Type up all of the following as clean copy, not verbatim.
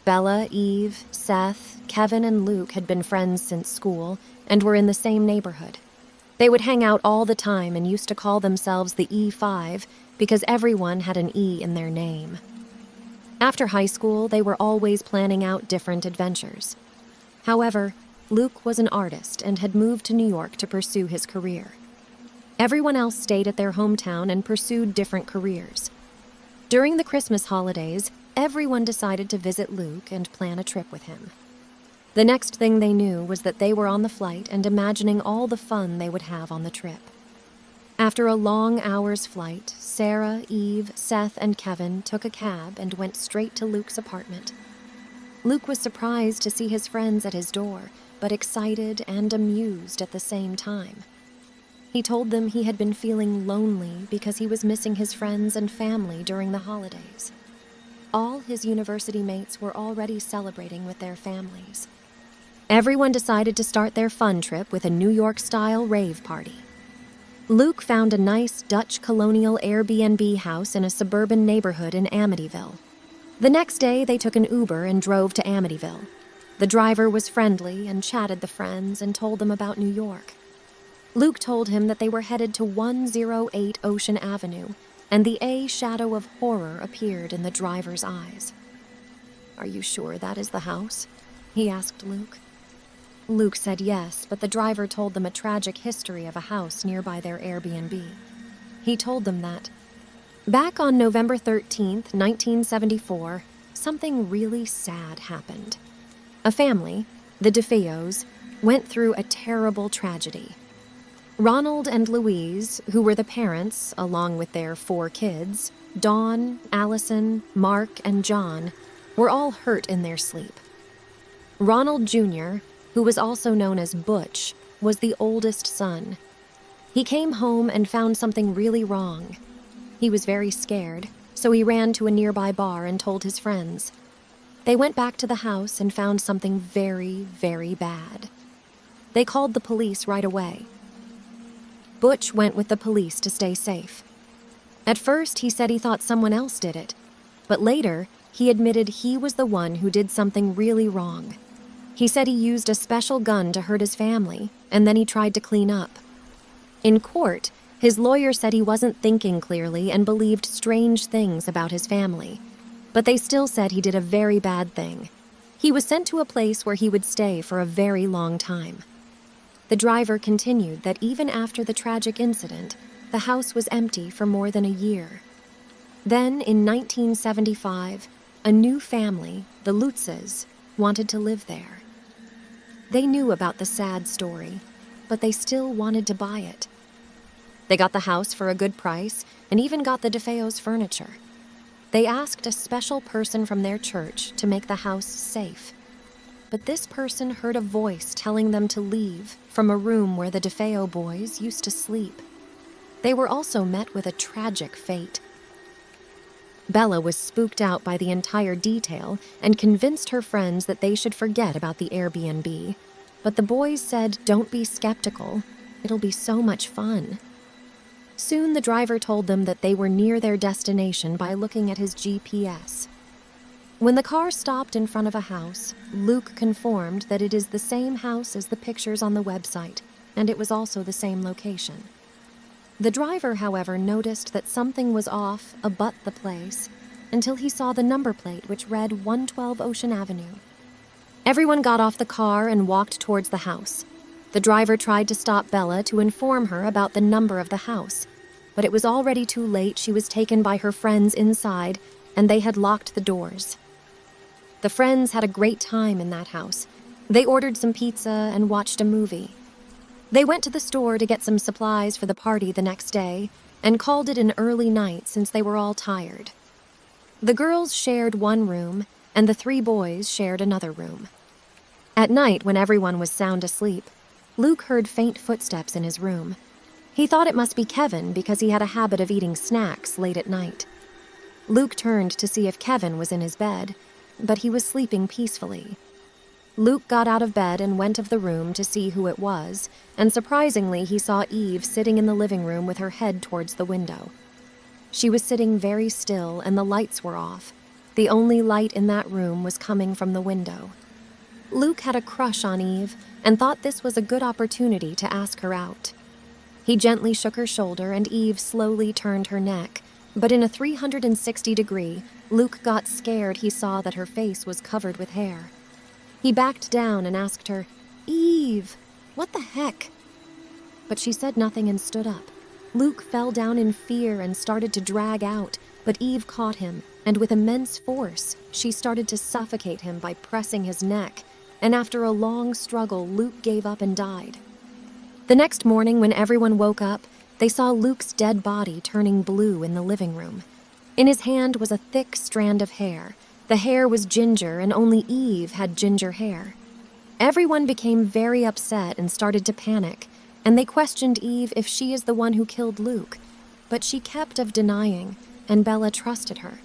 Bella, Eve, Seth, Kevin, and Luke had been friends since school and were in the same neighborhood. They would hang out all the time and used to call themselves the E5 because everyone had an E in their name. After high school, they were always planning out different adventures. However, Luke was an artist and had moved to New York to pursue his career. Everyone else stayed at their hometown and pursued different careers. During the Christmas holidays, everyone decided to visit Luke and plan a trip with him. The next thing they knew was that they were on the flight and imagining all the fun they would have on the trip. After a long hour's flight, Sarah, Eve, Seth, and Kevin took a cab and went straight to Luke's apartment. Luke was surprised to see his friends at his door, but excited and amused at the same time. He told them he had been feeling lonely because he was missing his friends and family during the holidays. All his university mates were already celebrating with their families. Everyone decided to start their fun trip with a New York-style rave party. Luke found a nice Dutch colonial Airbnb house in a suburban neighborhood in Amityville. The next day, they took an Uber and drove to Amityville. The driver was friendly and chatted the friends and told them about New York. Luke told him that they were headed to 108 Ocean Avenue, and the A shadow of horror appeared in the driver's eyes. "Are you sure that is the house?" he asked Luke. Luke said yes, but the driver told them a tragic history of a house nearby their Airbnb. He told them that, back on November 13th, 1974, something really sad happened. A family, the DeFeos, went through a terrible tragedy. Ronald and Louise, who were the parents, along with their 4 kids, Dawn, Allison, Mark, and John, were all hurt in their sleep. Ronald Jr., who was also known as Butch, was the oldest son. He came home and found something really wrong. He was very scared, so he ran to a nearby bar and told his friends. They went back to the house and found something very, very bad. They called the police right away. Butch went with the police to stay safe. At first, he said he thought someone else did it, but later, he admitted he was the one who did something really wrong. He said he used a special gun to hurt his family, and then he tried to clean up. In court, his lawyer said he wasn't thinking clearly and believed strange things about his family, but they still said he did a very bad thing. He was sent to a place where he would stay for a very long time. The driver continued that even after the tragic incident, the house was empty for more than a year. Then, in 1975, a new family, the Lutzes, wanted to live there. They knew about the sad story, but they still wanted to buy it. They got the house for a good price and even got the DeFeos furniture. They asked a special person from their church to make the house safe. But this person heard a voice telling them to leave from a room where the DeFeo boys used to sleep. They were also met with a tragic fate. Bella was spooked out by the entire detail and convinced her friends that they should forget about the Airbnb. But the boys said, "Don't be skeptical. It'll be so much fun." Soon the driver told them that they were near their destination by looking at his GPS. When the car stopped in front of a house, Luke confirmed that it is the same house as the pictures on the website, and it was also the same location. The driver, however, noticed that something was off about the place until he saw the number plate, which read 112 Ocean Avenue. Everyone got off the car and walked towards the house. The driver tried to stop Bella to inform her about the number of the house, but it was already too late. She was taken by her friends inside, and they had locked the doors. The friends had a great time in that house. They ordered some pizza and watched a movie. They went to the store to get some supplies for the party the next day and called it an early night since they were all tired. The girls shared one room, and the 3 boys shared another room. At night, when everyone was sound asleep, Luke heard faint footsteps in his room. He thought it must be Kevin because he had a habit of eating snacks late at night. Luke turned to see if Kevin was in his bed, but he was sleeping peacefully. Luke got out of bed and went of the room to see who it was, and surprisingly he saw Eve sitting in the living room with her head towards the window. She was sitting very still and the lights were off, The only light in that room was coming from the window. Luke had a crush on Eve and thought this was a good opportunity to ask her out. He gently shook her shoulder and Eve slowly turned her neck, but in a 360-degree, Luke got scared he saw that her face was covered with hair. He backed down and asked her, "Eve, what the heck?" But she said nothing and stood up. Luke fell down in fear and started to drag out, but Eve caught him, and with immense force, she started to suffocate him by pressing his neck, and after a long struggle, Luke gave up and died. The next morning, when everyone woke up, they saw Luke's dead body turning blue in the living room. In his hand was a thick strand of hair. The hair was ginger, and only Eve had ginger hair. Everyone became very upset and started to panic, and they questioned Eve if she is the one who killed Luke, but she kept of denying, and Bella trusted her.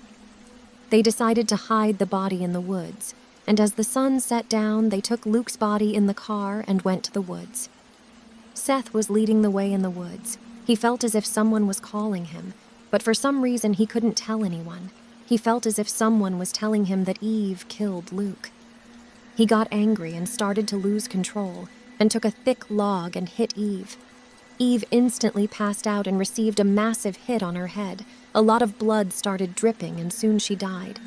They decided to hide the body in the woods, and as the sun set down, they took Luke's body in the car and went to the woods. Seth was leading the way in the woods. He felt as if someone was calling him, but for some reason he couldn't tell anyone. He felt as if someone was telling him that Eve killed Luke. He got angry and started to lose control, and took a thick log and hit Eve. Eve instantly passed out and received a massive hit on her head. A lot of blood started dripping, and soon she died.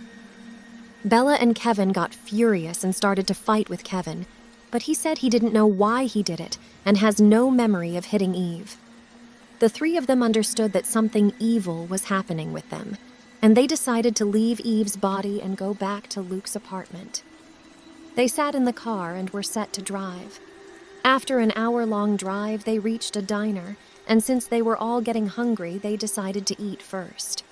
Bella and Kevin got furious and started to fight with Kevin, but he said he didn't know why he did it and has no memory of hitting Eve. The three of them understood that something evil was happening with them, and they decided to leave Eve's body and go back to Luke's apartment. They sat in the car and were set to drive. After an hour-long drive, they reached a diner, and since they were all getting hungry, they decided to eat first.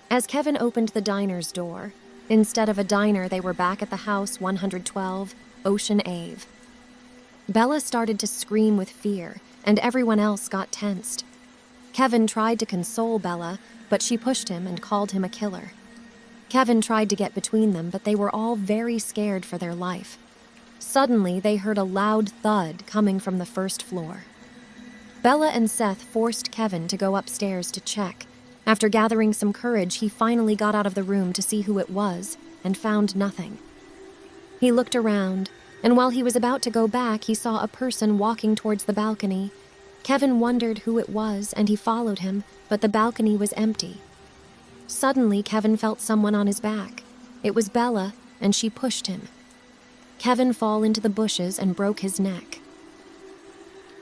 As Kevin opened the diner's door, instead of a diner, they were back at the house 112, Ocean Ave. Bella started to scream with fear, and everyone else got tensed. Kevin tried to console Bella, but she pushed him and called him a killer. Kevin tried to get between them, but they were all very scared for their life. Suddenly, they heard a loud thud coming from the first floor. Bella and Seth forced Kevin to go upstairs to check. After gathering some courage, he finally got out of the room to see who it was and found nothing. He looked around, and while he was about to go back, he saw a person walking towards the balcony. Kevin wondered who it was, and he followed him, but the balcony was empty. Suddenly, Kevin felt someone on his back. It was Bella, and she pushed him. Kevin fell into the bushes and broke his neck.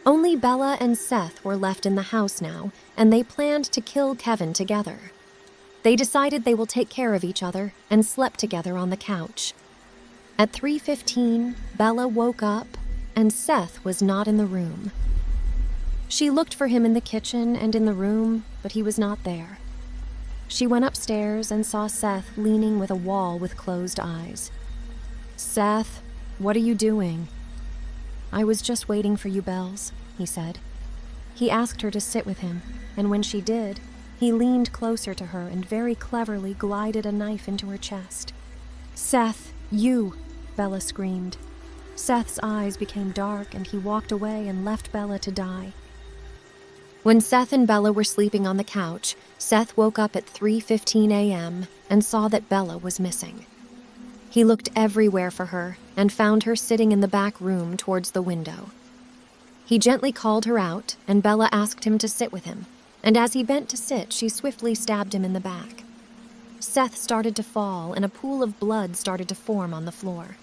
Only Bella and Seth were left in the house now, and they planned to kill Kevin together. They decided they will take care of each other and slept together on the couch. At 3:15, Bella woke up, and Seth was not in the room. She looked for him in the kitchen and in the room, but he was not there. She went upstairs and saw Seth leaning with a wall with closed eyes. "Seth, what are you doing?" "I was just waiting for you, Bells," he said. He asked her to sit with him, and when she did, he leaned closer to her and very cleverly glided a knife into her chest. "Seth, you!" Bella screamed. Seth's eyes became dark, and he walked away and left Bella to die. When Seth and Bella were sleeping on the couch, Seth woke up at 3:15 a.m. and saw that Bella was missing. He looked everywhere for her and found her sitting in the back room towards the window. He gently called her out, and Bella asked him to sit with him, and as he bent to sit, she swiftly stabbed him in the back. Seth started to fall, and a pool of blood started to form on the floor.